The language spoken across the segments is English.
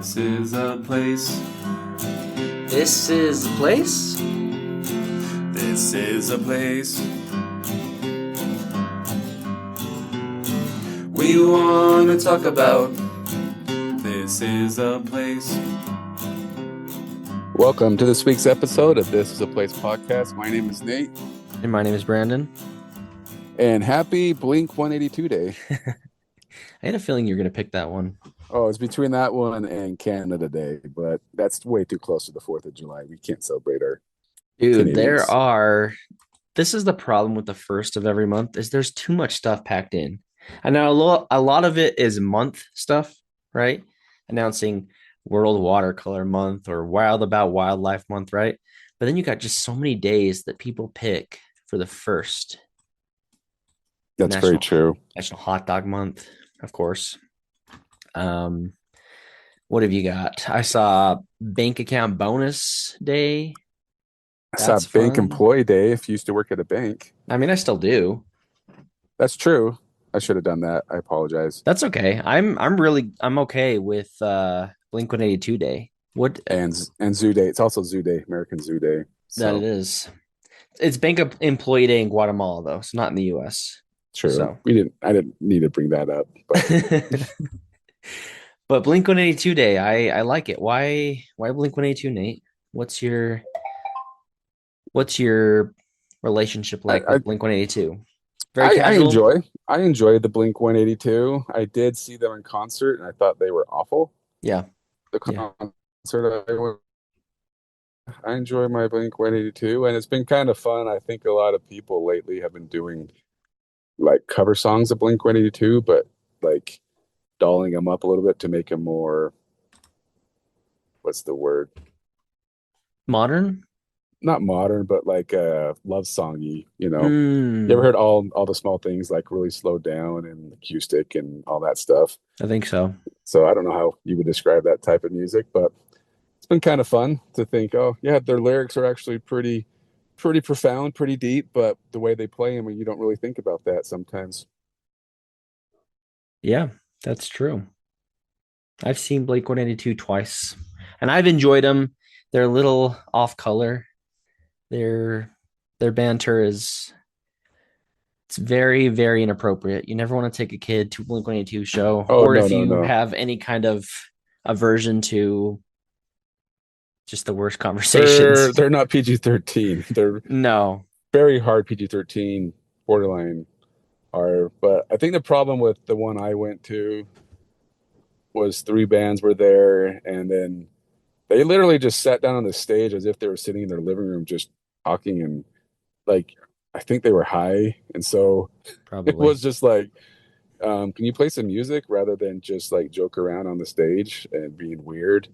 This is a place. This is the place? This is a place. We want to talk about. This is a place. Welcome to this week's episode of This is a Place podcast. My name is Nate. And my name is Brandon. And happy Blink 182 Day. I had a feeling you were going to pick that one. Oh, it's between that one and Canada Day, but that's way too close to the 4th of July. We can't celebrate our Dude, Canadians. this is the problem with the first of every month is there's too much stuff packed in. I know a lot of it is month stuff, right? Announcing World Watercolor Month or Wild About Wildlife Month, right? But then you got just so many days that people pick for the first. That's very true. National Hot Dog Month, of course. What have you got? I saw Bank Account Bonus Day. I saw Bank Employee Day if you used to work at a bank. I mean, I still do. That's true. I should have done that. I apologize. That's okay. I'm okay with Blink-182 Day. What and Zoo Day. It's also Zoo Day, American Zoo Day. So. That it is. It's Bank Employee Day in Guatemala though. It's not in the US. True. So. I didn't need to bring that up. But, but Blink-182 Day, I like it. Why Blink-182, Nate? What's your relationship like with Blink-182? Very casual. I enjoy the Blink-182. I did see them in concert and I thought they were awful. Yeah. The concert I enjoy my Blink-182 and it's been kind of fun. I think a lot of people lately have been doing like cover songs of Blink-182, but like dolling them up a little bit to make them more, what's the word? Modern? Not modern, but like love songy, you know. You ever heard all the small things like really slowed down and acoustic and all that stuff? I think so. So I don't know how you would describe that type of music, but it's been kind of fun to think, oh yeah, their lyrics are actually pretty profound, pretty deep, but the way they play them, you don't really think about that sometimes. Yeah, that's true. I've seen Blink-182 twice, and I've enjoyed them. They're a little off color. Their banter it's very, very inappropriate. You never want to take a kid to a Blink-182 show, if you have any kind of aversion to just the worst conversations. They're not PG-13. They're very hard PG-13, borderline are. But I think the problem with the one I went to was 3 bands were there, and then they literally just sat down on the stage as if they were sitting in their living room just talking, and like I think they were high, and so probably it was just like, can you play some music rather than just like joke around on the stage and being weird?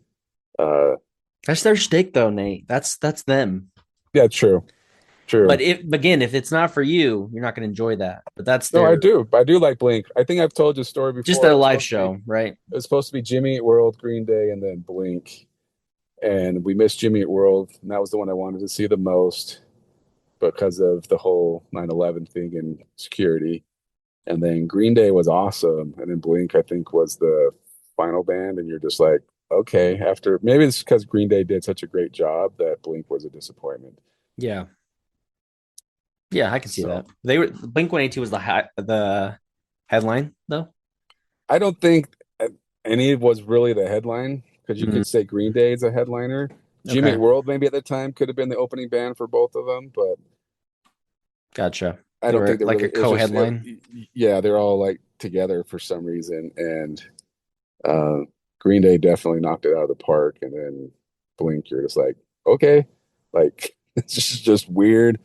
That's their shtick, though, Nate. That's them. Yeah, true. But if it's not for you, you're not going to enjoy that. But that's I do like Blink. I think I've told you a story before. Just their live show, right? It was supposed to be Jimmy Eat World, Green Day, and then Blink. And we missed Jimmy Eat World, and that was the one I wanted to see the most because of the whole 9/11 thing and security. And then Green Day was awesome, and then Blink, I think, was the final band, and you're just like, okay, after maybe it's because Green Day did such a great job that Blink was a disappointment. Yeah. Yeah, I can see that. Blink-182 was the headline, though. I don't think any was really the headline, because you could say Green Day is a headliner. Jimmy Eat World maybe at the time could have been the opening band for both of them, but gotcha. I don't think they're like a co-headline. Yeah, they're all like together for some reason, and Green Day definitely knocked it out of the park, and then Blink, you're just like, okay, like it's just weird.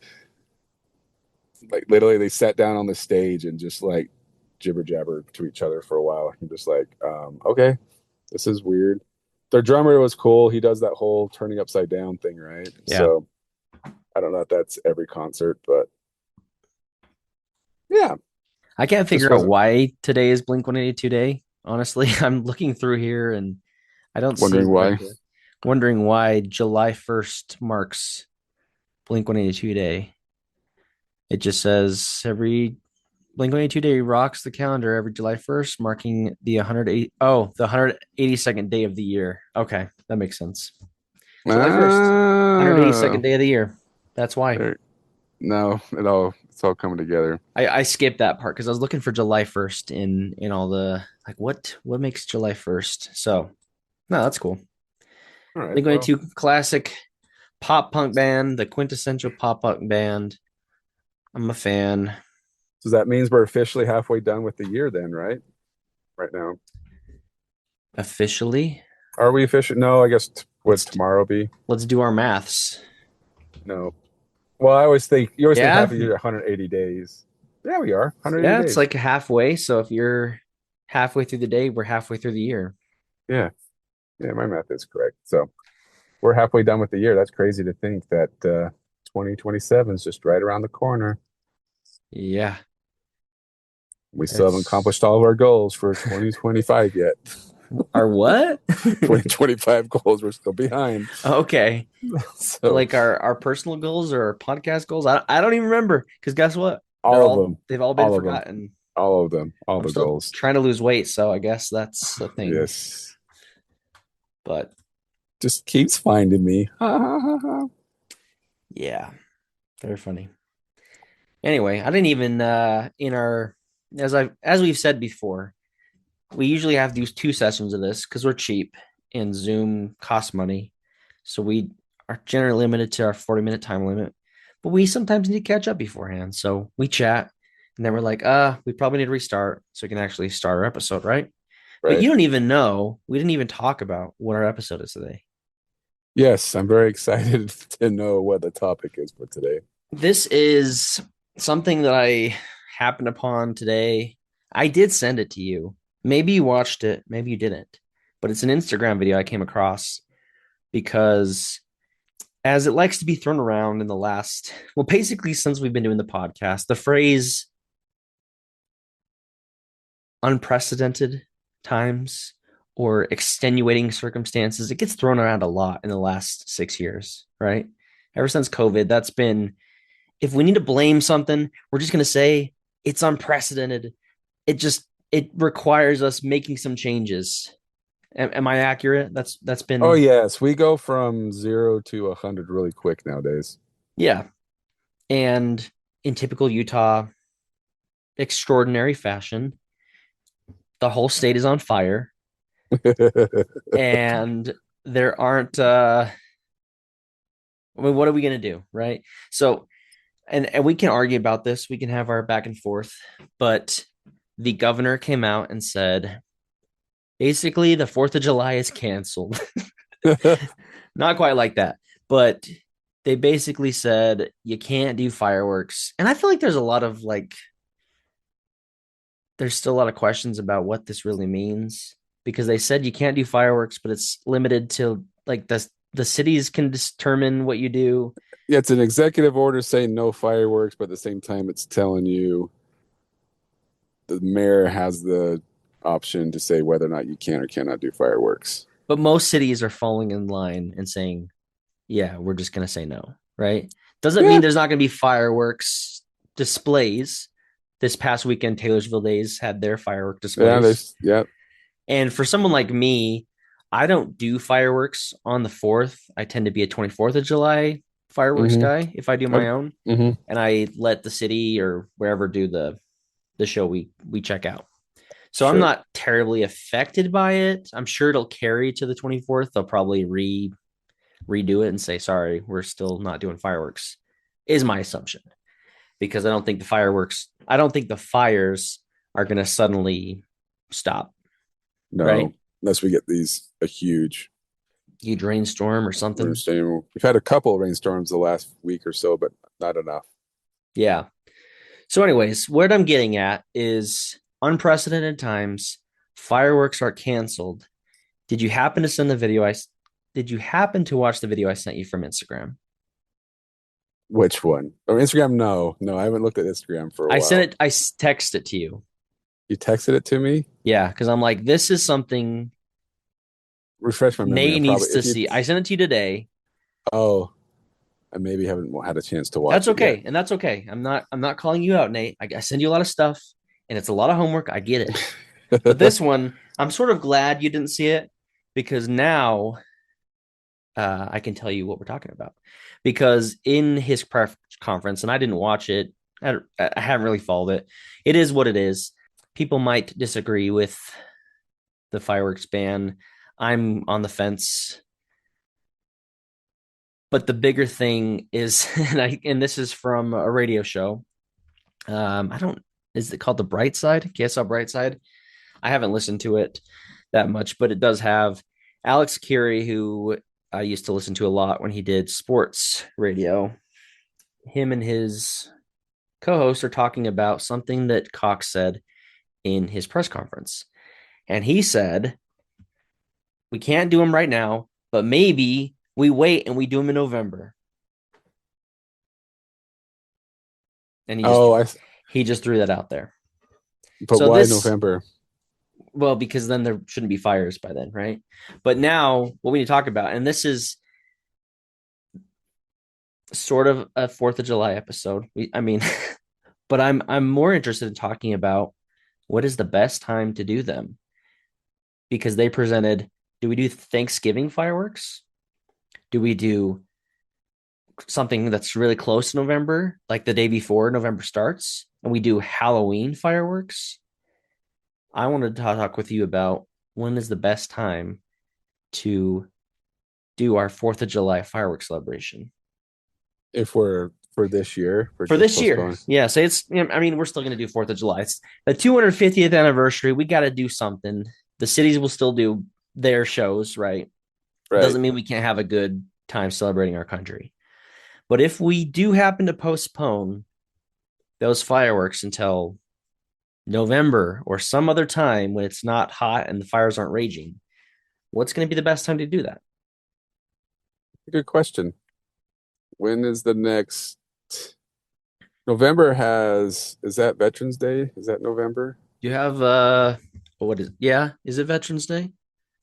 Like literally, they sat down on the stage and just like jibber jabber to each other for a while. I'm just like, okay, this is weird. Their drummer was cool. He does that whole turning upside down thing, right? Yeah. So I don't know if that's every concert, but yeah. I can't figure out why today is Blink-182 Day. Honestly, I'm looking through here and I don't wondering why July 1st marks Blink-182 Day. It just says every Blink-182 Day rocks the calendar every July 1st, marking the 182nd day of the year. Okay, that makes sense. July 1st, 182nd day of the year. That's why. No, it's all coming together. I skipped that part because I was looking for July 1st in all the like what makes July 1st. So no, that's cool. All right. Blink-182 classic pop punk band, the quintessential pop punk band. I'm a fan. So that means we're officially halfway done with the year then, right? Right now. Officially? Are we official? No, I guess would tomorrow be? Let's do our maths. No. Well, I always think you always think Yeah? half a year, 180 days. Yeah, we are 180 Yeah, days. it's like halfway. So if you're halfway through the day, we're halfway through the year. Yeah, my math is correct. So we're halfway done with the year. That's crazy to think that 2027 is just right around the corner. Yeah. We still haven't accomplished all of our goals for 2025 yet. Our what? 2025 goals, we're still behind. Okay. So like our personal goals or our podcast goals? I don't even remember because guess what? all of them. They've all been All of them. forgotten. All of them. All I'm the still goals. trying to lose weight, so I guess that's the thing. Yes. But just keeps finding me. yeah. Very funny. Anyway, I didn't even in our as we've said before, we usually have these 2 sessions of this because we're cheap and Zoom costs money. So we are generally limited to our 40-minute time limit. But we sometimes need to catch up beforehand. So we chat and then we're like, we probably need to restart so we can actually start our episode, right? But you don't even know. We didn't even talk about what our episode is today. Yes, I'm very excited to know what the topic is for today. This is something that I happened upon today. I did send it to you. Maybe you watched it, maybe you didn't. But it's an Instagram video I came across because as it likes to be thrown around in the last, well, basically since we've been doing the podcast, the phrase unprecedented times or extenuating circumstances, it gets thrown around a lot in the last 6 years, right? Ever since COVID, that's been, if we need to blame something, we're just going to say it's unprecedented. It requires us making some changes. Am I accurate? That's been. Oh yes, we go from 0 to 100 really quick nowadays. Yeah, and in typical Utah extraordinary fashion, the whole state is on fire, and there aren't. I mean, what are we gonna do, right? So, and we can argue about this. We can have our back and forth, but the governor came out and said, basically, the 4th of July is canceled. Not quite like that, but they basically said you can't do fireworks. And I feel like there's a lot of there's still a lot of questions about what this really means because they said you can't do fireworks, but it's limited to like the cities can determine what you do. Yeah, it's an executive order saying no fireworks, but at the same time, it's telling you the mayor has the option to say whether or not you can or cannot do fireworks. But most cities are falling in line and saying, yeah, we're just going to say no, right? Doesn't mean there's not going to be fireworks displays. This past weekend, Taylorsville Days had their firework displays. Yeah. And for someone like me, I don't do fireworks on the 4th. I tend to be a 24th of July fireworks guy if I do my own. And I let the city or wherever do the show we check out. So I'm not terribly affected by it. I'm sure it'll carry to the 24th. They'll probably redo it and say, sorry, we're still not doing fireworks, is my assumption. Because I don't think the fires are going to suddenly stop. No, right? Unless we get a huge rainstorm or something. We've had a couple of rainstorms the last week or so, but not enough. Yeah. So anyways, what I'm getting at is unprecedented times, fireworks are canceled. Did you happen to send the video? Did you happen to watch the video I sent you from Instagram? Which one? Oh, Instagram? No, I haven't looked at Instagram for a while. I texted it to you. You texted it to me? Yeah, because I'm like, this is something refresh my memory. Nate needs to see. I sent it to you today. Oh, I maybe haven't had a chance to watch. That's okay, yet. And that's okay. I'm not calling you out, Nate. I send you a lot of stuff. and it's a lot of homework. I get it. But this one, I'm sort of glad you didn't see it because now I can tell you what we're talking about. Because in his press conference, and I didn't watch it, I haven't really followed it. It is what it is. People might disagree with the fireworks ban. I'm on the fence. But the bigger thing is, and this is from a radio show. Is it called The Bright Side? KSL Bright Side? I haven't listened to it that much, but it does have Alex Curie, who I used to listen to a lot when he did sports radio. Him and his co-hosts are talking about something that Cox said in his press conference. And he said, we can't do them right now, but maybe we wait and we do them in November. And he just threw that out there. But so why November? Well, because then there shouldn't be fires by then, right? But now what we need to talk about, and this is sort of a 4th of July episode. But I'm more interested in talking about what is the best time to do them. Because they presented, do we do Thanksgiving fireworks? Do we do something that's really close to November, like the day before November starts, and we do Halloween fireworks? I wanted to talk with you about when is the best time to do our 4th of July fireworks celebration. If we're for this year, for this year, yeah. So it's, we're still going to do 4th of July. It's the 250th anniversary. We got to do something. The cities will still do their shows, right? Doesn't mean we can't have a good time celebrating our country. But if we do happen to postpone those fireworks until November or some other time when it's not hot and the fires aren't raging, what's going to be the best time to do that? Good question. When is the next? November is that Veterans Day? Is that November? You have is it Veterans Day?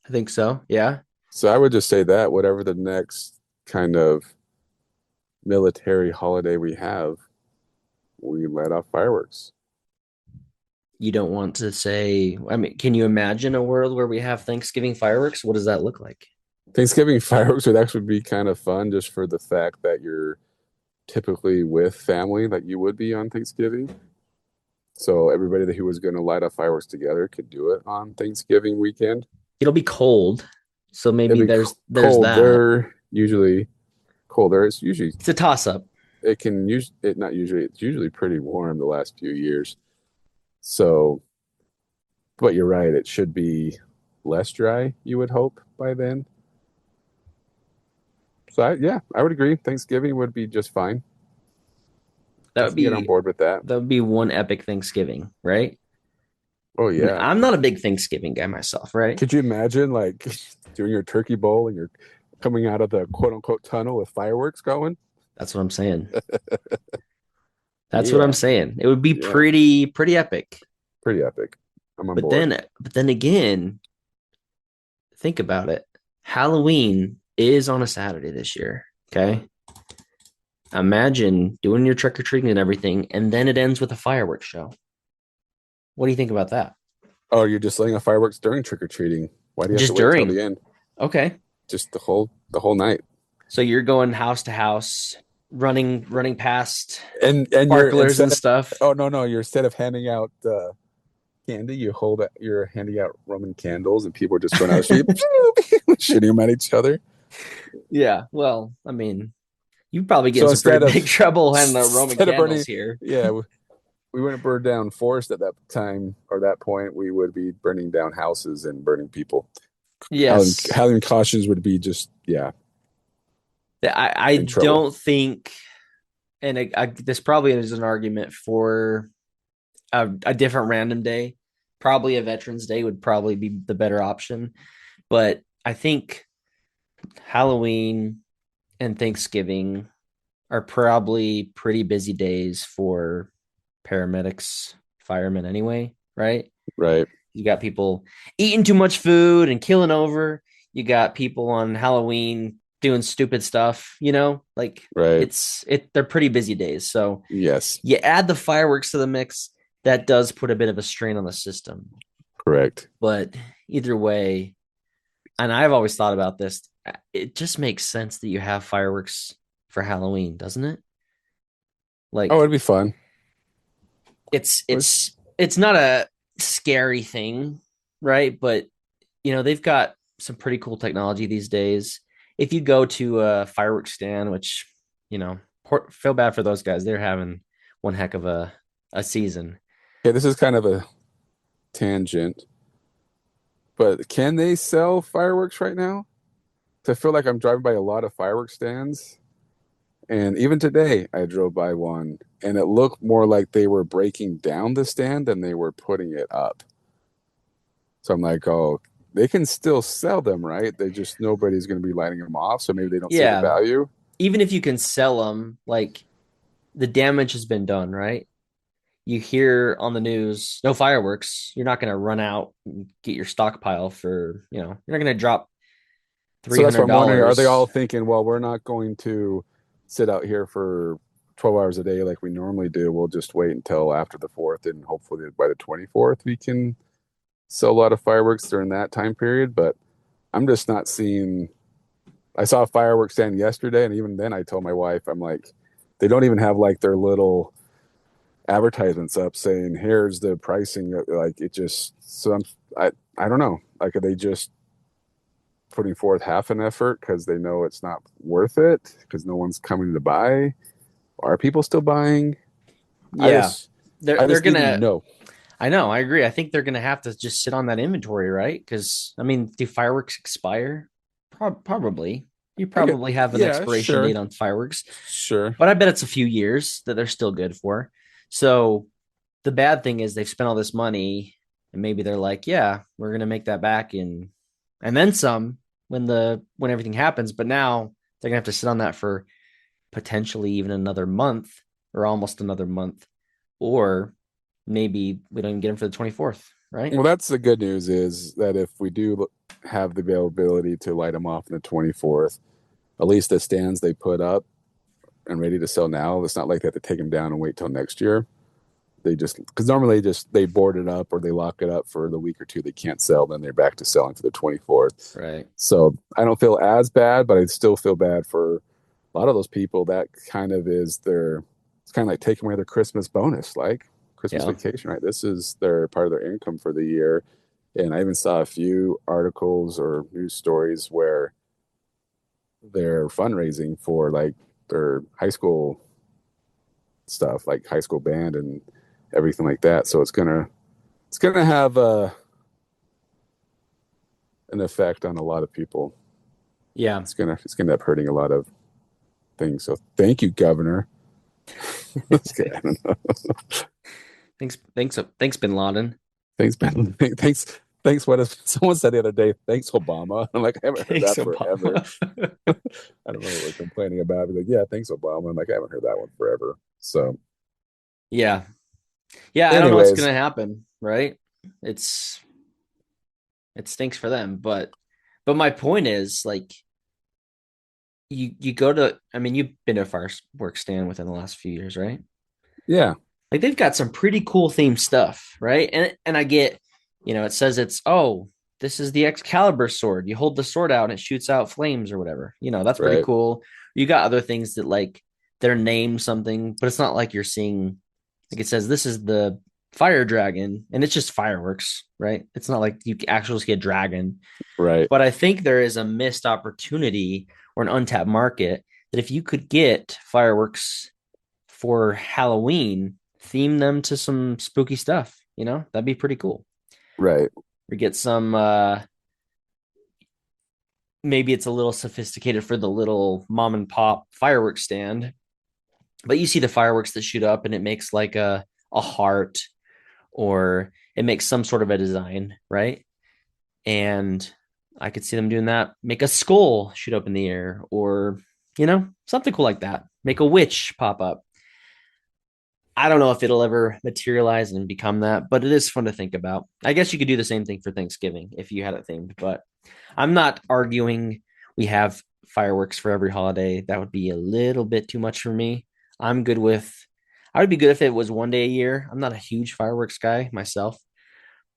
I think so. Yeah. So I would just say that whatever the next kind of military holiday we have, we let off fireworks. You don't want to say, can you imagine a world where we have Thanksgiving fireworks? What does that look like? Thanksgiving fireworks would actually be kind of fun just for the fact that you're typically with family like you would be on Thanksgiving. So everybody who was going to light up fireworks together could do it on Thanksgiving weekend. It'll be cold. So maybe there's cold. That. They're usually colder. It's a toss up. It's usually pretty warm the last few years. So, but you're right. It should be less dry, you would hope, by then. So I would agree. Thanksgiving would be just fine. That would be get on board with that. That would be one epic Thanksgiving, right? Oh yeah. I'm not a big Thanksgiving guy myself, right? Could you imagine like doing your turkey bowl and you're coming out of the quote unquote tunnel with fireworks going? That's what I'm saying. That's what I'm saying. It would be pretty epic. Pretty epic. I'm on board. But then again, think about it. Halloween is on a Saturday this year. Okay. Imagine doing your trick or treating and everything, and then it ends with a fireworks show. What do you think about that? Oh, you're just letting off fireworks during trick or treating. Why do you have to wait until the end? Okay. Just the whole night. So you're going house to house, running past and sparklers and stuff. Oh no! You're instead of handing out candy, you're handing out Roman candles, and people are just going out the street, shooting them at each other. Yeah, well, you probably get in some big trouble handing out Roman candles here. Yeah, we wouldn't burn down forest at that time or that point. We would be burning down houses and burning people. Yes, Halloween cautions would be just I don't think, and this probably is an argument for a different random day. Probably a Veterans Day would probably be the better option, but I think Halloween and Thanksgiving are probably pretty busy days for paramedics, firemen anyway, right? Right. You got people eating too much food and killing over. You got people on Halloween doing stupid stuff, right. They're pretty busy days. So yes, you add the fireworks to the mix. that does put a bit of a strain on the system. Correct. But either way, and I've always thought about this, it just makes sense that you have fireworks for Halloween, doesn't it? Oh, Like it'd be fun. it's not a scary thing, right? But they've got some pretty cool technology these days. If you go to a fireworks stand, which feel bad for those guys, they're having one heck of a season. Yeah, this is kind of a tangent, but can they sell fireworks right now? I feel like I'm driving by a lot of fireworks stands, and even today I drove by one, and it looked more like they were breaking down the stand than they were putting it up. So I'm like, oh, they can still sell them, right? They just nobody's going to be lighting them off, so maybe they don't see the Yeah, value. even if you can sell them, like the damage has been done, right? You hear on the news, no fireworks. You're not going to run out and get your stockpile for, you're not going to drop three So that's what hundred I'm wondering. Are they all dollars. thinking, well, we're not going to sit out here for 12 hours a day like we normally do. We'll just wait until after the 4th, and hopefully by the 24th, we can sell a lot of fireworks during that time period. But I'm just not seeing. I saw a fireworks stand yesterday, and even then, I told my wife, I'm like, they don't even have like their little advertisements up saying, here's the pricing. Like it just, so I don't know. Like, are they just putting forth half an effort because they know it's not worth it because no one's coming to buy? Are people still buying? I Yeah, just I they're just need to gonna. know. I know, I agree. I think they're gonna have to just sit on that inventory, right? Because I mean, do fireworks expire? Probably. You I get, probably have an yeah, expiration sure, date on fireworks, sure. but I bet it's a few years that they're still good for. So the bad thing is they've spent all this money, and maybe they're like, yeah, we're gonna make that back and then some when everything happens. But now they're gonna have to sit on that for potentially even another month or almost another month, or maybe we don't even get them for the 24th, right? Well, that's the good news is that if we do have the availability to light them off on the 24th, at least the stands they put up and ready to sell now, it's not like they have to take them down and wait till next year. They just, because normally they board it up or they lock it up for the week or two they can't sell, then they're back to selling for the 24th. Right. So I don't feel as bad, but I still feel bad for a lot of those people. That kind of is it's kind of like taking away their Christmas bonus, like Christmas Yeah. vacation, right? This is their part of their income for the year. And I even saw a few articles or news stories where they're fundraising for like their high school stuff, like high school band and everything like that. So it's gonna have an effect on a lot of people. Yeah. It's gonna end up hurting a lot of things. So thank you, Governor. That's good. I don't know. Thanks, Bin Laden. Thanks, Ben. Thanks. What if someone said the other day? Thanks, Obama. I'm like, I haven't heard Thanks, that forever. Obama. I don't know what we're complaining about. Like, yeah, thanks, Obama. I'm like, I haven't heard that one forever. So, Yeah. Yeah, I don't know what's anyways, gonna happen, right? It's it stinks for them, but my point is like you go to I mean, you've been to a fireworks stand within the last few years, right? yeah, Like they've got some pretty cool themed stuff, right? And I get, it says it's this is the Excalibur sword. You hold the sword out and it shoots out flames or whatever. That's pretty right, cool. You got other things that like they're named something, but it's not like you're seeing like it says this is the fire dragon and it's just fireworks, right? It's not like you actually see a dragon. right, But I think there is a missed opportunity or an untapped market that if you could get fireworks for Halloween, theme them to some spooky stuff, that'd be pretty cool. right, Or get some maybe it's a little sophisticated for the little mom and pop fireworks stand, but you see the fireworks that shoot up and it makes like a heart or it makes some sort of a design, right? And I could see them doing that. Make a skull shoot up in the air, or something cool like that. Make a witch pop up. I don't know if it'll ever materialize and become that, but it is fun to think about. I guess you could do the same thing for Thanksgiving if you had it themed, but I'm not arguing we have fireworks for every holiday. That would be a little bit too much for me. I'm good with I would be good if it was one day a year. I'm not a huge fireworks guy myself,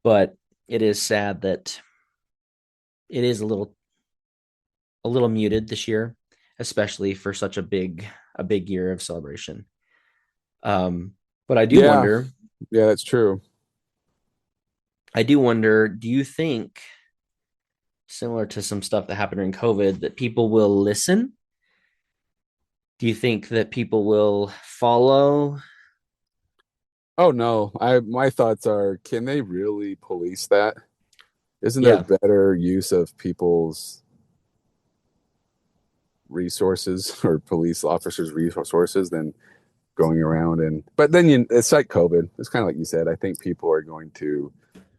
but it is sad that it is a little muted this year, especially for such a big year of celebration. But I do Yeah, wonder, yeah, that's true. do you think, similar to some stuff that happened during COVID, that people will listen? Do you think that people will follow? Oh no, I my thoughts are, can they really police that? Isn't there Yeah. better use of people's resources or police officers' resources than going around and? But then it's like COVID. It's kind of like you said. I think people are going to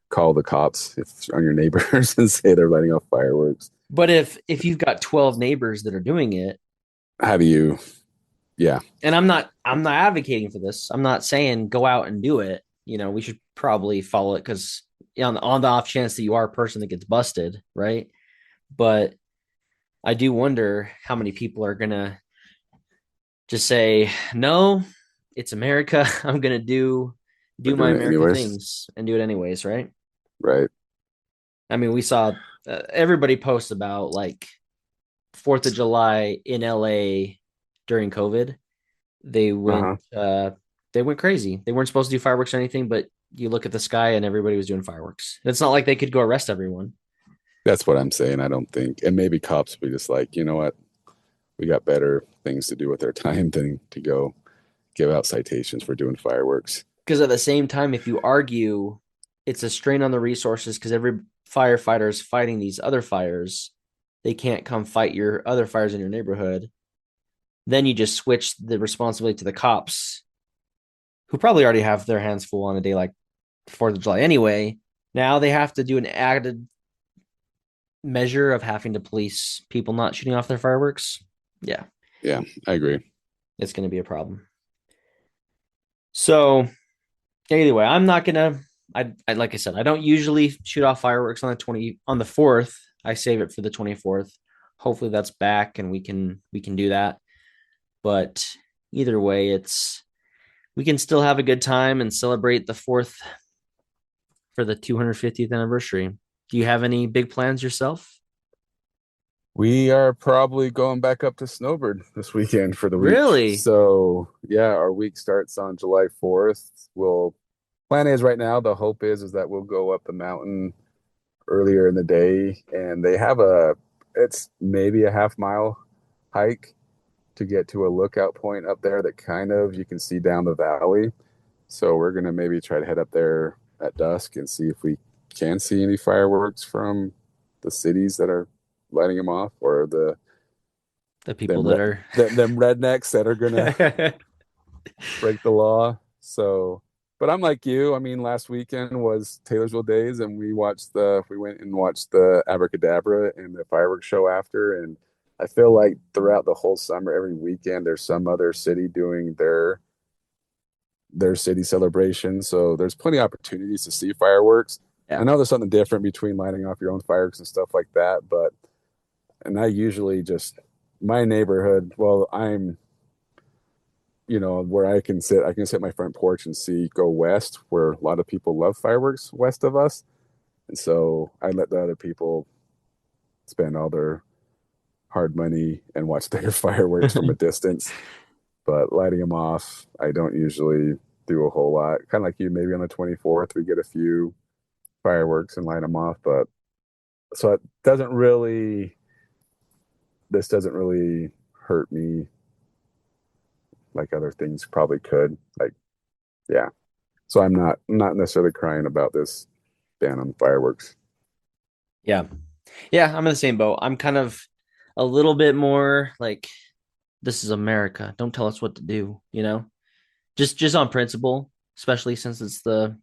call the cops if on your neighbors and say they're lighting off fireworks. But if you've got 12 neighbors that are doing it, How do you? Yeah, and I'm not advocating for this. I'm not saying go out and do it. You know, we should probably follow it because on the off chance that you are a person that gets busted, right? But I do wonder how many people are gonna just say, no, it's America. I'm gonna we're do my doing it American anyways. things and do it anyways, right? Right. I mean, we saw everybody post about like Fourth of July in LA during COVID. They went Uh-huh. uh, they went crazy. They weren't supposed to do fireworks or anything, but you look at the sky and everybody was doing fireworks. It's not like they could go arrest everyone. That's what I'm saying. I don't think, and maybe cops will be just like, you know what, we got better things to do with our time than to go give out citations for doing fireworks. Because at the same time, if you argue it's a strain on the resources because every firefighter is fighting these other fires, they can't come fight your other fires in your neighborhood. Then you just switch the responsibility to the cops, who probably already have their hands full on a day like 4th of July anyway. Now they have to do an added measure of having to police people not shooting off their fireworks. Yeah, Yeah, I agree. it's going to be a problem. So, anyway, I'm not going to I like I said, I don't usually shoot off fireworks on the 4th. I save it for the 24th. Hopefully that's back and we can do that. But either way, it's we can still have a good time and celebrate the 4th for the 250th anniversary. Do you have any big plans yourself? We are probably going back up to Snowbird this weekend for the week. Really? So yeah, our week starts on July 4th. We'll plan is right now. The hope is that we'll go up the mountain earlier in the day, and they have it's maybe a half-mile hike to get to a lookout point up there that kind of you can see down the valley. So we're gonna maybe try to head up there at dusk and see if we can see any fireworks from the cities that are lighting them off, or The people that are them rednecks that are gonna break the law. So, but I'm like you. I mean, last weekend was Taylorsville Days, and we went and watched the Abracadabra and the fireworks show after. And I feel like throughout the whole summer, every weekend, there's some other city doing their city celebration. So there's plenty of opportunities to see fireworks. yeah. I know there's something different between lighting off your own fireworks and stuff like that, but and I usually just my neighborhood. Well, I'm where I can sit my front porch and see go west, where a lot of people love fireworks west of us, and so I let the other people spend all their hard money and watch their fireworks from a distance. But lighting them off, I don't usually do a whole lot. Kind of like you, maybe on the 24th, we get a few fireworks and light them off. But so this doesn't really hurt me like other things probably could. Like, yeah. So I'm not necessarily crying about this ban on fireworks. Yeah. Yeah, I'm in the same boat. I'm kind of a little bit more like this is America. Don't tell us what to do, you know? Just on principle, especially since it's the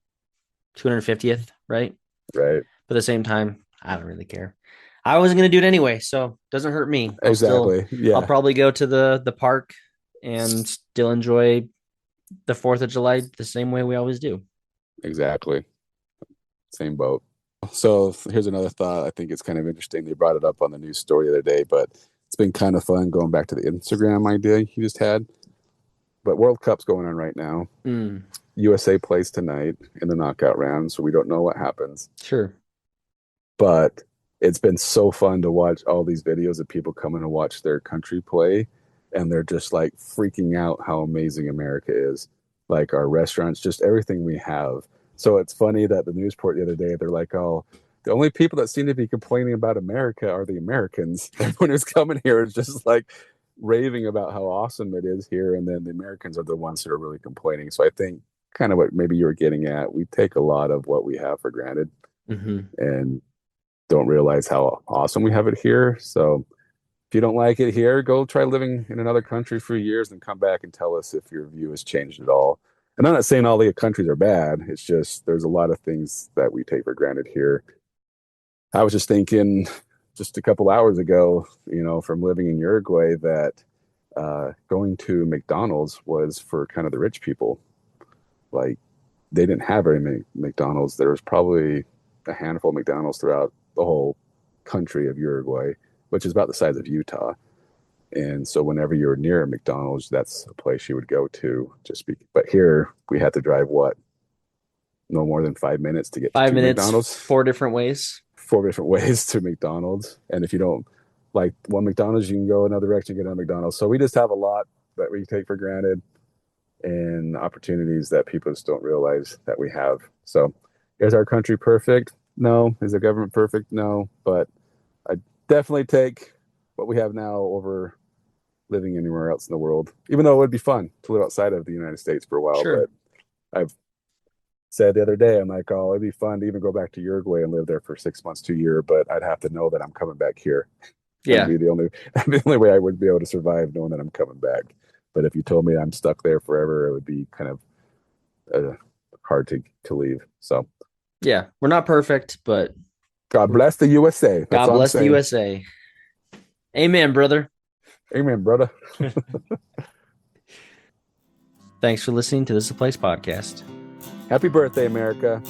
250th, right? Right. But at the same time, I don't really care. I wasn't going to do it anyway, so it doesn't hurt me. Exactly. I'll Yeah, probably go to the park and still enjoy the 4th of July the same way we always do. exactly. Same boat. So here's another thought. I think it's kind of interesting. They brought it up on the news story the other day, but it's been kind of fun going back to the Instagram idea you just had. but World Cup's going on right now. USA plays tonight in the knockout round, so we don't know what happens. Sure. But it's been so fun to watch all these videos of people coming to watch their country play, and they're just like freaking out how amazing America is. Like our restaurants, just everything we have. So it's funny that the news report the other day, they're like, oh, the only people that seem to be complaining about America are the Americans. Everyone who's coming here is just like raving about how awesome it is here, and then the Americans are the ones that are really complaining. So I think kind of what maybe you were getting at, we take a lot of what we have for granted and don't realize how awesome we have it here. So if you don't like it here, go try living in another country for years and come back and tell us if your view has changed at all. And I'm not saying all the countries are bad. It's just there's a lot of things that we take for granted here. I was just thinking just a couple hours ago, from living in Uruguay, that going to McDonald's was for kind of the rich people. Like, they didn't have very many McDonald's. There was probably a handful of McDonald's throughout the whole country of Uruguay, which is about the size of Utah. And so whenever you're near a McDonald's, that's a place you would go to. But here we had to drive no more than 5 minutes to get to McDonald's. 4 different ways. 4 different ways to McDonald's. And if you don't like one McDonald's, you can go another direction and get another McDonald's. So we just have a lot that we take for granted and opportunities that people just don't realize that we have. So is our country perfect? No. Is the government perfect? No. But I definitely take what we have now over living anywhere else in the world, even though it would be fun to live outside of the United States for a while. Sure. But I've said the other day, I'm like, oh, it'd be fun to even go back to Uruguay and live there for 6 months to a year, but I'd have to know that I'm coming back here. Yeah. That'd be the only way I would be able to survive, knowing that I'm coming back. But if you told me I'm stuck there forever, it would be kind of hard to leave. So yeah, we're not perfect, but God bless the USA. That's God bless the USA. Amen, brother. Amen, brother. Thanks for listening to This Is a Place podcast. Happy birthday, America.